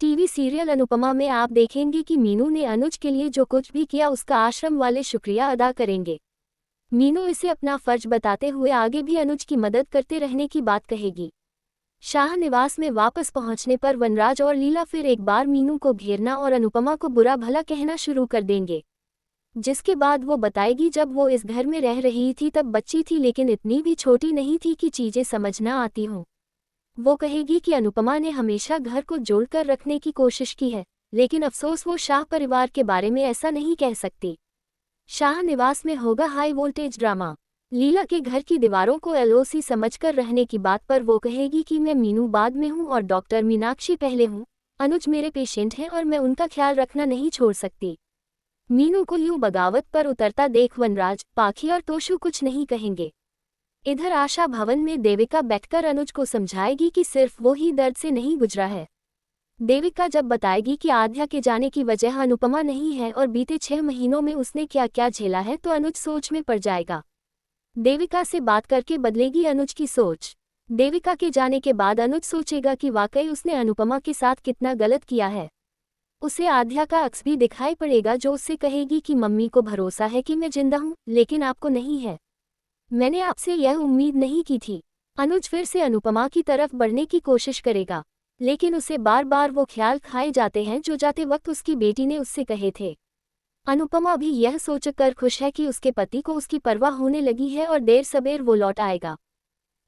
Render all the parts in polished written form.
TV serial Anupama में आप देखेंगे कि मीनू ने अनुज के लिए जो कुछ भी किया उसका आश्रम वाले शुक्रिया अदा करेंगे। मीनू इसे अपना फर्ज बताते हुए आगे भी अनुज की मदद करते रहने की बात कहेगी। शाह निवास में वापस पहुंचने पर वनराज और लीला फिर एक बार मीनू को घेरना और अनुपमा को बुरा भला कहना शुरू कर देंगे। जिसके बाद वो बताएगी जब वो इस घर में रह रही थी तब बच्ची थी, लेकिन इतनी भी छोटी नहीं थी कि चीजें समझ ना आती हों। वो कहेगी कि अनुपमा ने हमेशा घर को जोड़कर रखने की कोशिश की है, लेकिन अफसोस वो शाह परिवार के बारे में ऐसा नहीं कह सकती। शाह निवास में होगा हाई वोल्टेज ड्रामा। लीला के घर की दीवारों को एलओसी समझकर रहने की बात पर वो कहेगी कि मैं मीनू बाद में हूँ और डॉक्टर मीनाक्षी पहले हूँ। अनुज मेरे पेशेंट हैं और मैं उनका ख्याल रखना नहीं छोड़ सकती। मीनू को यूं बगावत पर उतरता देख वनराज, पाखी और तोशु कुछ नहीं कहेंगे। इधर आशा भवन में देविका बैठकर अनुज को समझाएगी कि सिर्फ वो ही दर्द से नहीं गुजरा है। देविका जब बताएगी कि आध्या के जाने की वजह अनुपमा नहीं है और बीते 6 महीनों में उसने क्या क्या झेला है तो अनुज सोच में पड़ जाएगा। देविका से बात करके बदलेगी अनुज की सोच। देविका के जाने के बाद अनुज सोचेगा कि वाकई उसने अनुपमा के साथ कितना गलत किया है। उसे आध्या का अक्स भी दिखाई पड़ेगा जो उससे कहेगी कि मम्मी को भरोसा है कि मैं जिंदा हूँ, लेकिन आपको नहीं है। मैंने आपसे यह उम्मीद नहीं की थी। अनुज फिर से अनुपमा की तरफ बढ़ने की कोशिश करेगा, लेकिन उसे बार बार वो ख्याल खाए जाते हैं जो जाते वक्त उसकी बेटी ने उससे कहे थे। अनुपमा भी यह सोचकर खुश है कि उसके पति को उसकी परवाह होने लगी है और देर सबेर वो लौट आएगा।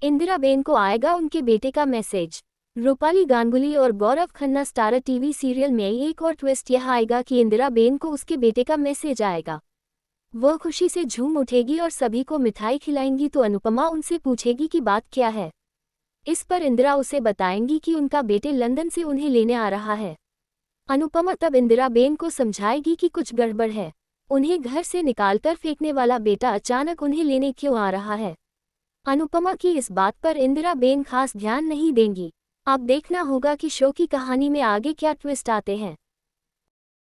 इंदिराबेन को आएगा उनके बेटे का मैसेज। रूपाली गांगुली और Gaurav Khanna starrer TV serial में एक और ट्विस्ट यह आएगा कि इंदिराबेन को उसके बेटे का मैसेज आएगा। वह खुशी से झूम उठेगी और सभी को मिठाई खिलाएंगी तो अनुपमा उनसे पूछेगी कि बात क्या है। इस पर इंदिरा उसे बताएंगी कि उनका बेटे लंदन से उन्हें लेने आ रहा है। अनुपमा तब इंदिराबेन को समझाएगी कि कुछ गड़बड़ है। उन्हें घर से निकालकर फेंकने वाला बेटा अचानक उन्हें लेने क्यों आ रहा है। अनुपमा की इस बात पर इंदिराबेन खास ध्यान नहीं देंगी। अब देखना होगा कि शो की कहानी में आगे क्या ट्विस्ट आते हैं।